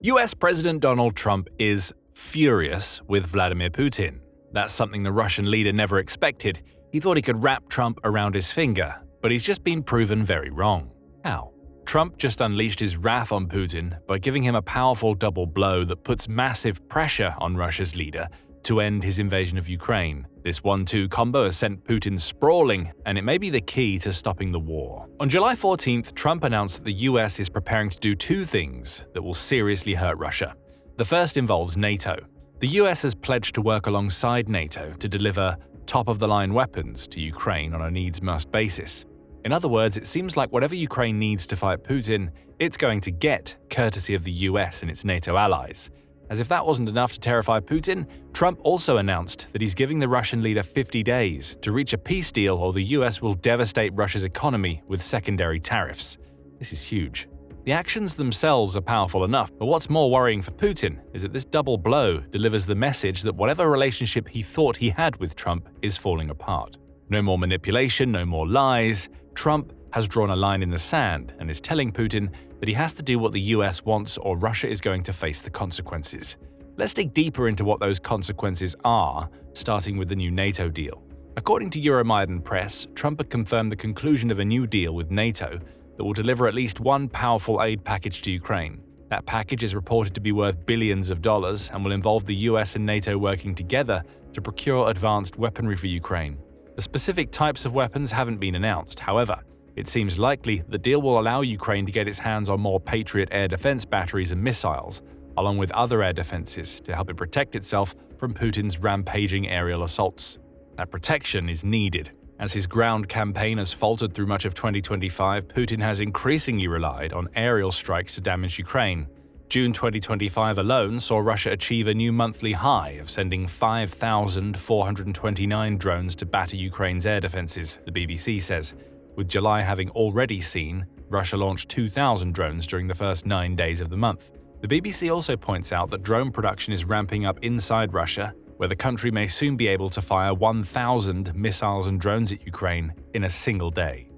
US President Donald Trump is furious with Vladimir Putin. That's something the Russian leader never expected. He thought he could wrap Trump around his finger, but he's just been proven very wrong. How? Trump just unleashed his wrath on Putin by giving him a powerful double blow that puts massive pressure on Russia's leader to end his invasion of Ukraine. This 1-2 combo has sent Putin sprawling, and it may be the key to stopping the war. On July 14th, Trump announced that the US is preparing to do two things that will seriously hurt Russia. The first involves NATO. The US has pledged to work alongside NATO to deliver top-of-the-line weapons to Ukraine on a needs-must basis. In other words, it seems like whatever Ukraine needs to fight Putin, it's going to get, courtesy of the US and its NATO allies. As if that wasn't enough to terrify Putin, Trump also announced that he's giving the Russian leader 50 days to reach a peace deal or the US will devastate Russia's economy with secondary tariffs. This is huge. The actions themselves are powerful enough, but what's more worrying for Putin is that this double blow delivers the message that whatever relationship he thought he had with Trump is falling apart. No more manipulation, no more lies. Trump has drawn a line in the sand and is telling Putin that he has to do what the US wants or Russia is going to face the consequences. Let's dig deeper into what those consequences are, starting with the new NATO deal. According to Euromaidan Press, Trump had confirmed the conclusion of a new deal with NATO that will deliver at least one powerful aid package to Ukraine. That package is reported to be worth billions of dollars and will involve the US and NATO working together to procure advanced weaponry for Ukraine. The specific types of weapons haven't been announced, however. It seems likely the deal will allow Ukraine to get its hands on more Patriot air defense batteries and missiles, along with other air defenses to help it protect itself from Putin's rampaging aerial assaults. That protection is needed. As his ground campaign has faltered through much of 2025, Putin has increasingly relied on aerial strikes to damage Ukraine. June 2025 alone saw Russia achieve a new monthly high of sending 5,429 drones to batter Ukraine's air defenses, the BBC says, with July having already seen Russia launch 2,000 drones during the first 9 days of the month. The BBC also points out that drone production is ramping up inside Russia, where the country may soon be able to fire 1,000 missiles and drones at Ukraine in a single day.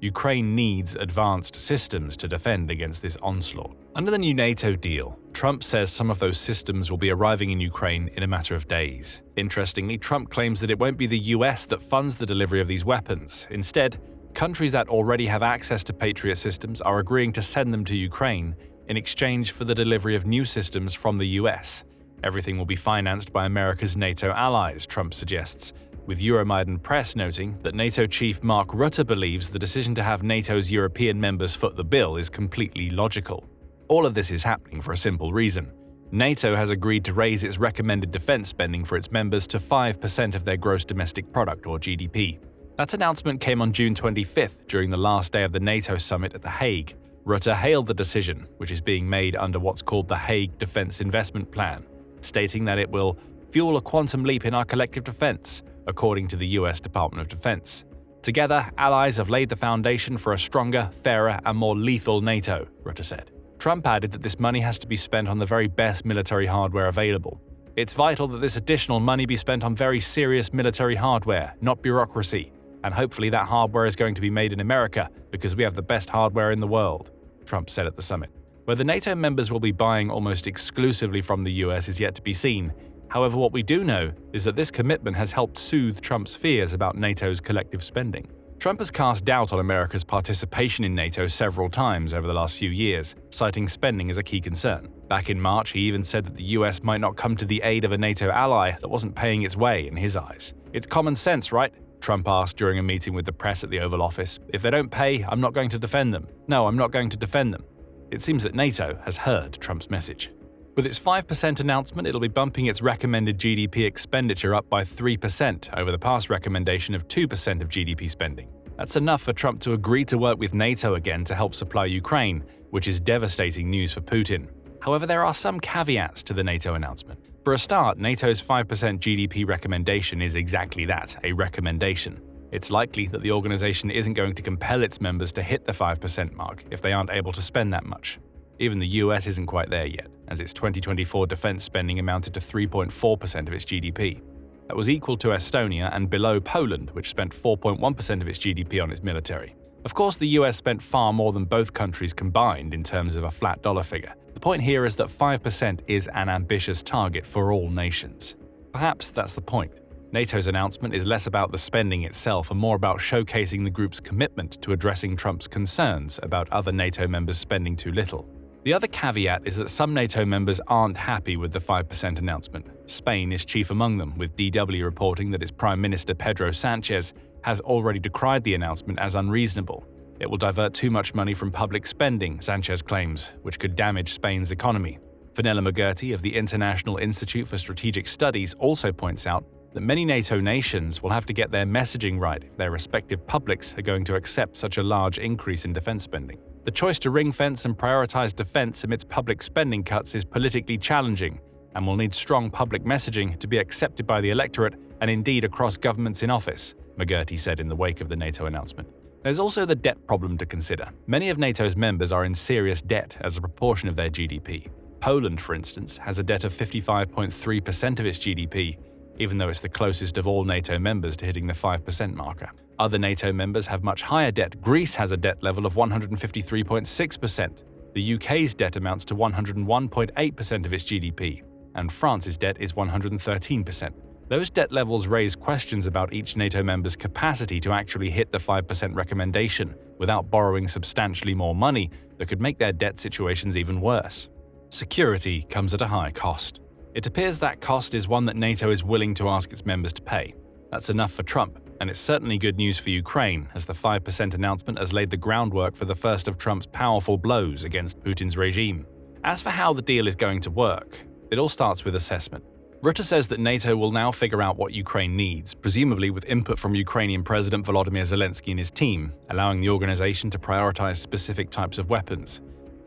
Ukraine needs advanced systems to defend against this onslaught. Under the new NATO deal, Trump says some of those systems will be arriving in Ukraine in a matter of days. Interestingly, Trump claims that it won't be the US that funds the delivery of these weapons. Instead, countries that already have access to Patriot systems are agreeing to send them to Ukraine in exchange for the delivery of new systems from the US. Everything will be financed by America's NATO allies, Trump suggests, with Euromaidan Press noting that NATO chief Mark Rutte believes the decision to have NATO's European members foot the bill is completely logical. All of this is happening for a simple reason. NATO has agreed to raise its recommended defense spending for its members to 5% of their gross domestic product, or GDP. That announcement came on June 25th during the last day of the NATO summit at The Hague. Rutte hailed the decision, which is being made under what's called the Hague Defense Investment Plan, stating that it will fuel a quantum leap in our collective defense, according to the US Department of Defense. Together, allies have laid the foundation for a stronger, fairer, and more lethal NATO, Rutte said. Trump added that this money has to be spent on the very best military hardware available. It's vital that this additional money be spent on very serious military hardware, not bureaucracy. And hopefully that hardware is going to be made in America because we have the best hardware in the world, Trump said at the summit. Whether NATO members will be buying almost exclusively from the US is yet to be seen. However, what we do know is that this commitment has helped soothe Trump's fears about NATO's collective spending. Trump has cast doubt on America's participation in NATO several times over the last few years, citing spending as a key concern. Back in March, he even said that the US might not come to the aid of a NATO ally that wasn't paying its way in his eyes. It's common sense, right? Trump asked during a meeting with the press at the Oval Office. If they don't pay, I'm not going to defend them. No, I'm not going to defend them. It seems that NATO has heard Trump's message. With its 5% announcement, it'll be bumping its recommended GDP expenditure up by 3% over the past recommendation of 2% of GDP spending. That's enough for Trump to agree to work with NATO again to help supply Ukraine, which is devastating news for Putin. However, there are some caveats to the NATO announcement. For a start, NATO's 5% GDP recommendation is exactly that, a recommendation. It's likely that the organization isn't going to compel its members to hit the 5% mark if they aren't able to spend that much. Even the US isn't quite there yet, as its 2024 defense spending amounted to 3.4% of its GDP. That was equal to Estonia and below Poland, which spent 4.1% of its GDP on its military. Of course, the US spent far more than both countries combined in terms of a flat dollar figure. The The point here is that 5% is an ambitious target for all nations. Perhaps that's the point. NATO's announcement is less about the spending itself and more about showcasing the group's commitment to addressing Trump's concerns about other NATO members spending too little. The other caveat is that some NATO members aren't happy with the 5% announcement. Spain is chief among them, with DW reporting that its Prime Minister Pedro Sanchez has already decried the announcement as unreasonable. It will divert too much money from public spending, Sanchez claims, which could damage Spain's economy. Fenella Mugurty of the International Institute for Strategic Studies also points out that many NATO nations will have to get their messaging right if their respective publics are going to accept such a large increase in defense spending. The choice to ring-fence and prioritize defense amidst public spending cuts is politically challenging and will need strong public messaging to be accepted by the electorate and indeed across governments in office, Mugurty said in the wake of the NATO announcement. There's also the debt problem to consider. Many of NATO's members are in serious debt as a proportion of their GDP. Poland, for instance, has a debt of 55.3% of its GDP, even though it's the closest of all NATO members to hitting the 5% marker. Other NATO members have much higher debt. Greece has a debt level of 153.6%. The UK's debt amounts to 101.8% of its GDP, and France's debt is 113%. Those debt levels raise questions about each NATO member's capacity to actually hit the 5% recommendation without borrowing substantially more money that could make their debt situations even worse. Security comes at a high cost. It appears that cost is one that NATO is willing to ask its members to pay. That's enough for Trump, and it's certainly good news for Ukraine, as the 5% announcement has laid the groundwork for the first of Trump's powerful blows against Putin's regime. As for how the deal is going to work, it all starts with assessment. Rutte says that NATO will now figure out what Ukraine needs, presumably with input from Ukrainian President Volodymyr Zelensky and his team, allowing the organization to prioritize specific types of weapons.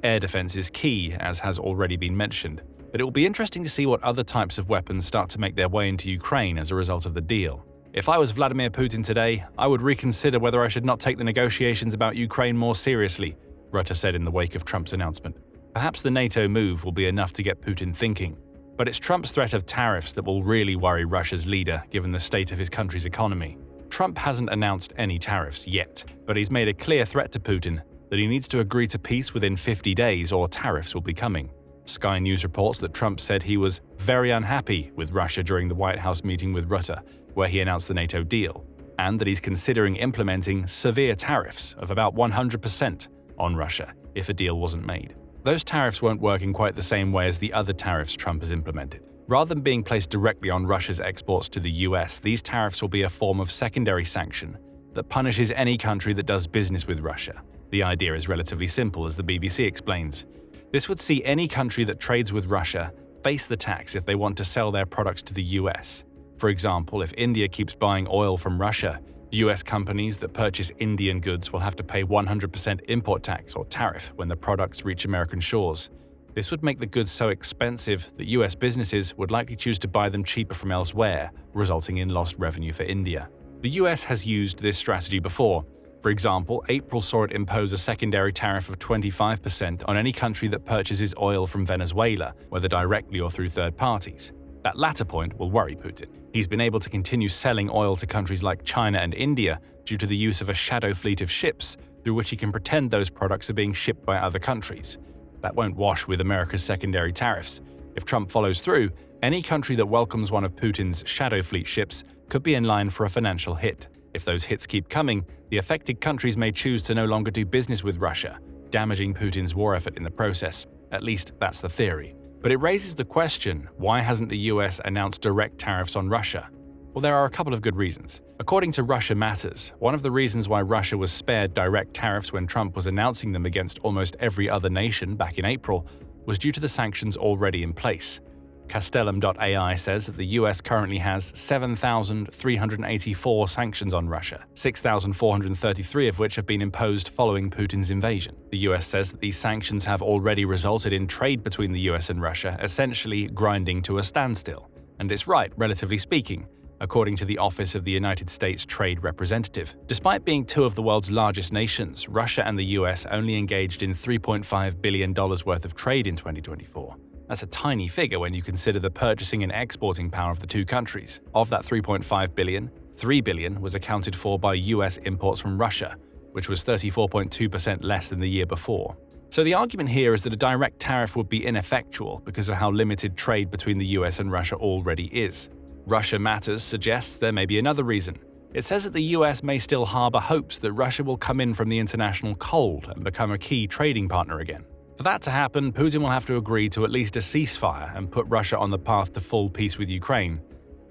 Air defense is key, as has already been mentioned, but it will be interesting to see what other types of weapons start to make their way into Ukraine as a result of the deal. If I was Vladimir Putin today, I would reconsider whether I should not take the negotiations about Ukraine more seriously, Rutte said in the wake of Trump's announcement. Perhaps the NATO move will be enough to get Putin thinking. But it's Trump's threat of tariffs that will really worry Russia's leader, given the state of his country's economy. Trump hasn't announced any tariffs yet, but he's made a clear threat to Putin that he needs to agree to peace within 50 days or tariffs will be coming. Sky News reports that Trump said he was very unhappy with Russia during the White House meeting with Rutte, where he announced the NATO deal, and that he's considering implementing severe tariffs of about 100% on Russia if a deal wasn't made. Those tariffs won't work in quite the same way as the other tariffs Trump has implemented. Rather than being placed directly on Russia's exports to the US, these tariffs will be a form of secondary sanction that punishes any country that does business with Russia. The idea is relatively simple, as the BBC explains. This would see any country that trades with Russia face the tax if they want to sell their products to the US. For example, if India keeps buying oil from Russia, US companies that purchase Indian goods will have to pay 100% import tax or tariff when the products reach American shores. This would make the goods so expensive that US businesses would likely choose to buy them cheaper from elsewhere, resulting in lost revenue for India. The US has used this strategy before. For example, April saw it impose a secondary tariff of 25% on any country that purchases oil from Venezuela, whether directly or through third parties. That latter point will worry Putin. He's been able to continue selling oil to countries like China and India due to the use of a shadow fleet of ships through which he can pretend those products are being shipped by other countries. That won't wash with America's secondary tariffs. If Trump follows through, any country that welcomes one of Putin's shadow fleet ships could be in line for a financial hit. If those hits keep coming, the affected countries may choose to no longer do business with Russia, damaging Putin's war effort in the process. At least that's the theory. But it raises the question, why hasn't the US announced direct tariffs on Russia? Well, there are a couple of good reasons. According to Russia Matters, one of the reasons why Russia was spared direct tariffs when Trump was announcing them against almost every other nation back in April was due to the sanctions already in place. Castellum.ai says that the US currently has 7,384 sanctions on Russia, 6,433 of which have been imposed following Putin's invasion. The US says that these sanctions have already resulted in trade between the US and Russia essentially grinding to a standstill. And it's right, relatively speaking, according to the Office of the United States Trade Representative. Despite being two of the world's largest nations, Russia and the US only engaged in $3.5 billion worth of trade in 2024. That's a tiny figure when you consider the purchasing and exporting power of the two countries. Of that $3.5 billion, $3 billion was accounted for by US imports from Russia, which was 34.2% less than the year before. So the argument here is that a direct tariff would be ineffectual because of how limited trade between the US and Russia already is. Russia Matters suggests there may be another reason. It says that the US may still harbor hopes that Russia will come in from the international cold and become a key trading partner again. For that to happen, Putin will have to agree to at least a ceasefire and put Russia on the path to full peace with Ukraine.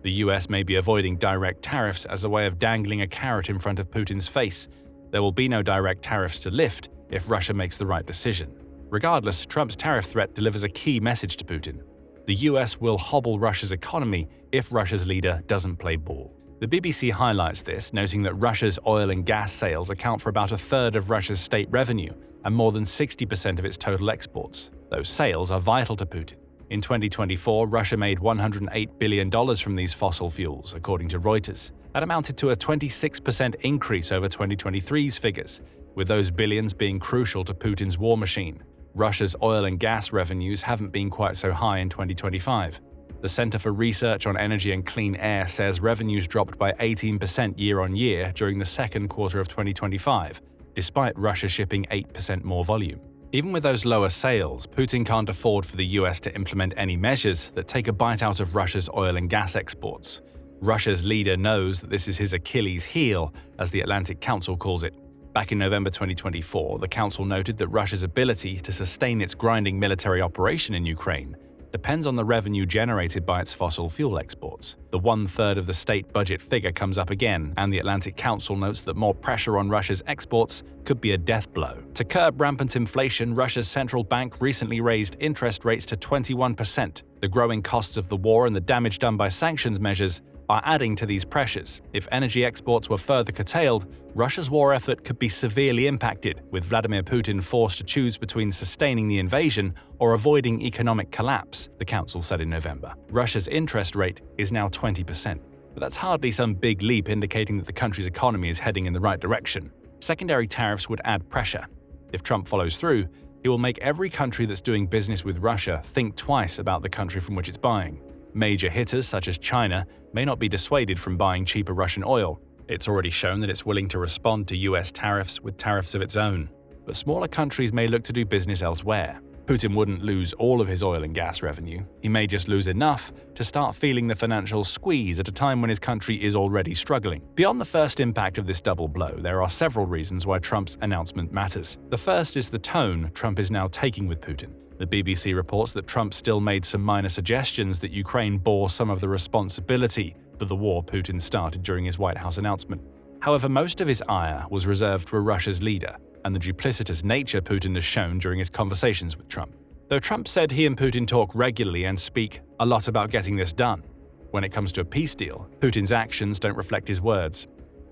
The US may be avoiding direct tariffs as a way of dangling a carrot in front of Putin's face. There will be no direct tariffs to lift if Russia makes the right decision. Regardless, Trump's tariff threat delivers a key message to Putin. The US will hobble Russia's economy if Russia's leader doesn't play ball. The BBC highlights this, noting that Russia's oil and gas sales account for about a third of Russia's state revenue and more than 60% of its total exports. Those sales are vital to Putin. In 2024, Russia made $108 billion from these fossil fuels, according to Reuters. That amounted to a 26% increase over 2023's figures, with those billions being crucial to Putin's war machine. Russia's oil and gas revenues haven't been quite so high in 2025. The Center for Research on Energy and Clean Air says revenues dropped by 18% year-on-year during the second quarter of 2025, despite Russia shipping 8% more volume. Even with those lower sales, Putin can't afford for the US to implement any measures that take a bite out of Russia's oil and gas exports. Russia's leader knows that this is his Achilles heel, as the Atlantic Council calls it. Back in November 2024, the Council noted that Russia's ability to sustain its grinding military operation in Ukraine depends on the revenue generated by its fossil fuel exports. The one-third of the state budget figure comes up again, and the Atlantic Council notes that more pressure on Russia's exports could be a death blow. To curb rampant inflation, Russia's central bank recently raised interest rates to 21%. The growing costs of the war and the damage done by sanctions measures are adding to these pressures. If energy exports were further curtailed, Russia's war effort could be severely impacted, with Vladimir Putin forced to choose between sustaining the invasion or avoiding economic collapse, the Council said in November. Russia's interest rate is now 20%. But that's hardly some big leap indicating that the country's economy is heading in the right direction. Secondary tariffs would add pressure. If Trump follows through, he will make every country that's doing business with Russia think twice about the country from which it's buying. Major hitters such as China may not be dissuaded from buying cheaper Russian oil. It's already shown that it's willing to respond to US tariffs with tariffs of its own. But smaller countries may look to do business elsewhere. Putin wouldn't lose all of his oil and gas revenue. He may just lose enough to start feeling the financial squeeze at a time when his country is already struggling. Beyond the first impact of this double blow, there are several reasons why Trump's announcement matters. The first is the tone Trump is now taking with Putin. The BBC reports that Trump still made some minor suggestions that Ukraine bore some of the responsibility for the war Putin started during his White House announcement. However, most of his ire was reserved for Russia's leader and the duplicitous nature Putin has shown during his conversations with Trump. Though Trump said he and Putin talk regularly and speak a lot about getting this done, when it comes to a peace deal, Putin's actions don't reflect his words.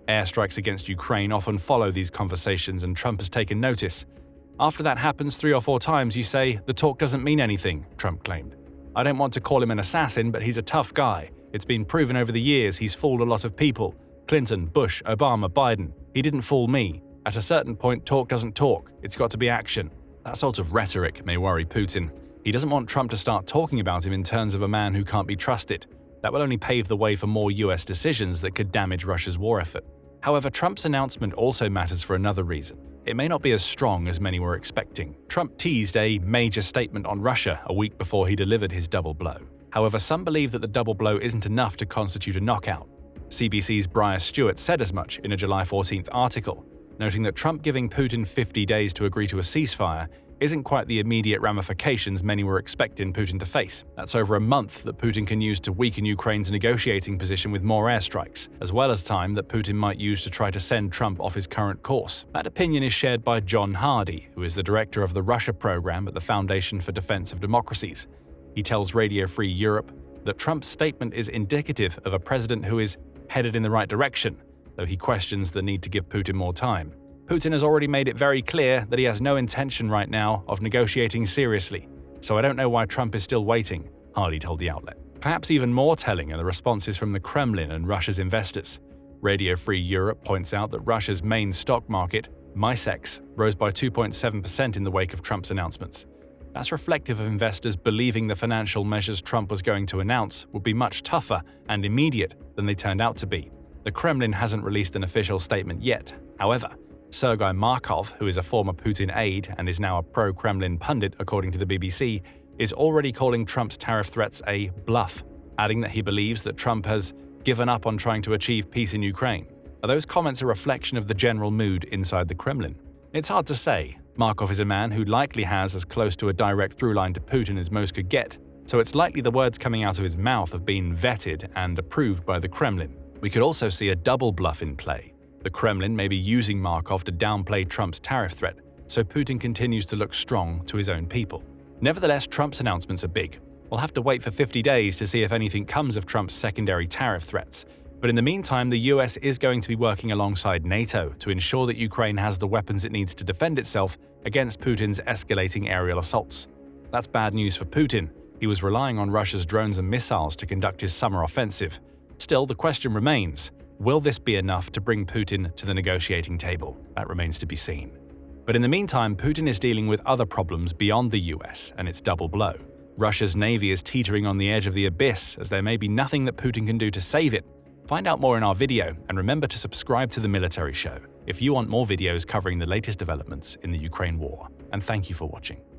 Airstrikes against Ukraine often follow these conversations, and Trump has taken notice. After that happens 3 or 4 times, you say, "The talk doesn't mean anything," Trump claimed. "I don't want to call him an assassin, but he's a tough guy. It's been proven over the years he's fooled a lot of people. Clinton, Bush, Obama, Biden. He didn't fool me. At a certain point, talk doesn't talk. It's got to be action." That sort of rhetoric may worry Putin. He doesn't want Trump to start talking about him in terms of a man who can't be trusted. That will only pave the way for more US decisions that could damage Russia's war effort. However, Trump's announcement also matters for another reason. It may not be as strong as many were expecting. Trump teased a major statement on Russia a week before he delivered his double blow. However, some believe that the double blow isn't enough to constitute a knockout. CBC's Briar Stewart said as much in a July 14th article, noting that Trump giving Putin 50 days to agree to a ceasefire isn't quite the immediate ramifications many were expecting Putin to face. That's over a month that Putin can use to weaken Ukraine's negotiating position with more airstrikes, as well as time that Putin might use to try to send Trump off his current course. That opinion is shared by John Hardy, who is the director of the Russia program at the Foundation for Defense of Democracies. He tells Radio Free Europe that Trump's statement is indicative of a president who is headed in the right direction, though he questions the need to give Putin more time. Putin has already made it very clear that he has no intention right now of negotiating seriously, so I don't know why Trump is still waiting, Hardy told the outlet. Perhaps even more telling are the responses from the Kremlin and Russia's investors. Radio Free Europe points out that Russia's main stock market, MySex, rose by 2.7% in the wake of Trump's announcements. That's reflective of investors believing the financial measures Trump was going to announce would be much tougher and immediate than they turned out to be. The Kremlin hasn't released an official statement yet. However, Sergei Markov, who is a former Putin aide and is now a pro-Kremlin pundit according to the BBC, is already calling Trump's tariff threats a bluff, adding that he believes that Trump has given up on trying to achieve peace in Ukraine. Are those comments a reflection of the general mood inside the Kremlin? It's hard to say. Markov is a man who likely has as close to a direct through line to Putin as most could get, so it's likely the words coming out of his mouth have been vetted and approved by the Kremlin. We could also see a double bluff in play. The Kremlin may be using Markov to downplay Trump's tariff threat, so Putin continues to look strong to his own people. Nevertheless, Trump's announcements are big. We'll have to wait for 50 days to see if anything comes of Trump's secondary tariff threats. But in the meantime, the US is going to be working alongside NATO to ensure that Ukraine has the weapons it needs to defend itself against Putin's escalating aerial assaults. That's bad news for Putin. He was relying on Russia's drones and missiles to conduct his summer offensive. Still, the question remains, will this be enough to bring Putin to the negotiating table? That remains to be seen. But in the meantime, Putin is dealing with other problems beyond the US and its double blow. Russia's navy is teetering on the edge of the abyss, as there may be nothing that Putin can do to save it. Find out more in our video, and remember to subscribe to The Military Show if you want more videos covering the latest developments in the Ukraine war. And thank you for watching.